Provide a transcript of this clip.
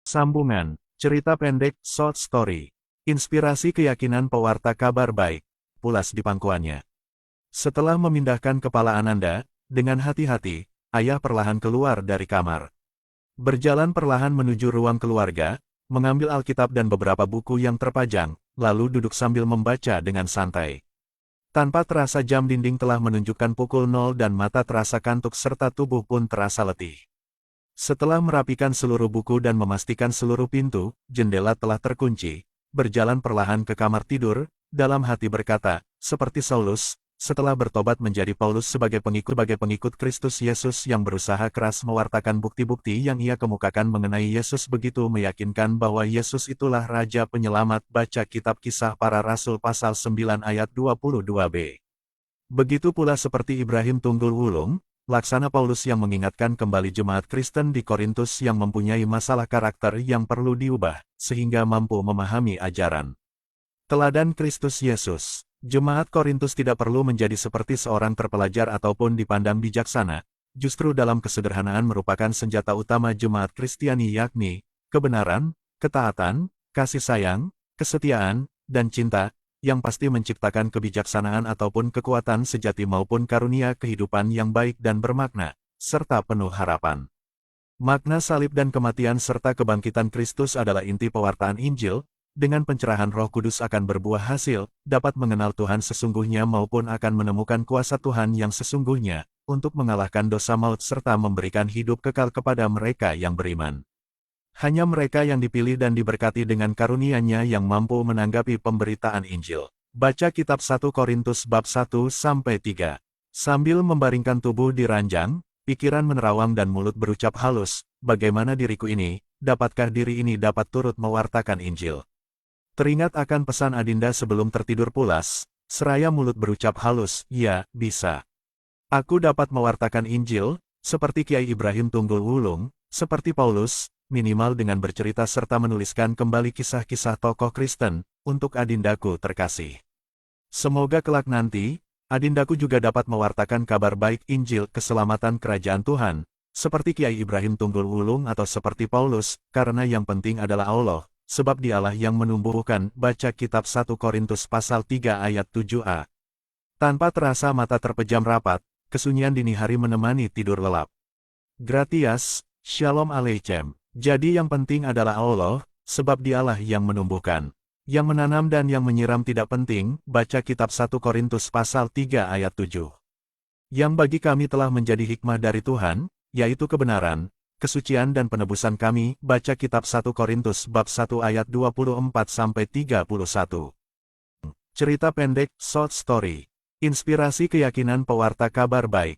Sambungan, cerita pendek, short story. Inspirasi keyakinan pewarta kabar baik. Pulas di pangkuannya. Setelah memindahkan kepala Ananda, dengan hati-hati, ayah perlahan keluar dari kamar. Berjalan perlahan menuju ruang keluarga, mengambil Alkitab dan beberapa buku yang terpajang, lalu duduk sambil membaca dengan santai. Tanpa terasa jam dinding telah menunjukkan pukul 0 dan mata terasa kantuk serta tubuh pun terasa letih. Setelah merapikan seluruh buku dan memastikan seluruh pintu, jendela telah terkunci, berjalan perlahan ke kamar tidur, dalam hati berkata, seperti Saulus, setelah bertobat menjadi Paulus sebagai pengikut Kristus Yesus yang berusaha keras mewartakan bukti-bukti yang ia kemukakan mengenai Yesus begitu meyakinkan bahwa Yesus itulah Raja Penyelamat. Baca Kitab Kisah Para Rasul pasal 9 ayat 22b. Begitu pula seperti Ibrahim Tunggul Wulung, laksana Paulus yang mengingatkan kembali jemaat Kristen di Korintus yang mempunyai masalah karakter yang perlu diubah, sehingga mampu memahami ajaran teladan Kristus Yesus. Jemaat Korintus tidak perlu menjadi seperti seorang terpelajar ataupun dipandang bijaksana, justru dalam kesederhanaan merupakan senjata utama jemaat Kristiani yakni, kebenaran, ketaatan, kasih sayang, kesetiaan, dan cinta, yang pasti menciptakan kebijaksanaan ataupun kekuatan sejati maupun karunia kehidupan yang baik dan bermakna, serta penuh harapan. Makna salib dan kematian serta kebangkitan Kristus adalah inti pewartaan Injil, dengan pencerahan Roh Kudus akan berbuah hasil, dapat mengenal Tuhan sesungguhnya maupun akan menemukan kuasa Tuhan yang sesungguhnya, untuk mengalahkan dosa maut serta memberikan hidup kekal kepada mereka yang beriman. Hanya mereka yang dipilih dan diberkati dengan karunia-Nya yang mampu menanggapi pemberitaan Injil. Baca Kitab 1 Korintus bab 1-3. Sambil membaringkan tubuh di ranjang, pikiran menerawang dan mulut berucap halus, bagaimana diriku ini, dapatkah diri ini dapat turut mewartakan Injil? Teringat akan pesan Adinda sebelum tertidur pulas, seraya mulut berucap halus, ya, bisa. Aku dapat mewartakan Injil, seperti Kiai Ibrahim Tunggul Wulung, seperti Paulus, minimal dengan bercerita serta menuliskan kembali kisah-kisah tokoh Kristen, untuk Adindaku terkasih. Semoga kelak nanti, Adindaku juga dapat mewartakan kabar baik Injil keselamatan kerajaan Tuhan, seperti Kiai Ibrahim Tunggul Wulung atau seperti Paulus, karena yang penting adalah Allah. Sebab dialah yang menumbuhkan. Baca Kitab 1 Korintus pasal 3 ayat 7a. Tanpa terasa mata terpejam rapat, kesunyian dini hari menemani tidur lelap. Gratias, Shalom Aleichem. Jadi yang penting adalah Allah, sebab dialah yang menumbuhkan. Yang menanam dan yang menyiram tidak penting. Baca Kitab 1 Korintus pasal 3 ayat 7. Yang bagi kami telah menjadi hikmah dari Tuhan, yaitu kebenaran, kesucian dan penebusan kami. Baca Kitab 1 Korintus bab 1 ayat 24-31. Cerita pendek, short story. Inspirasi keyakinan pewarta kabar baik.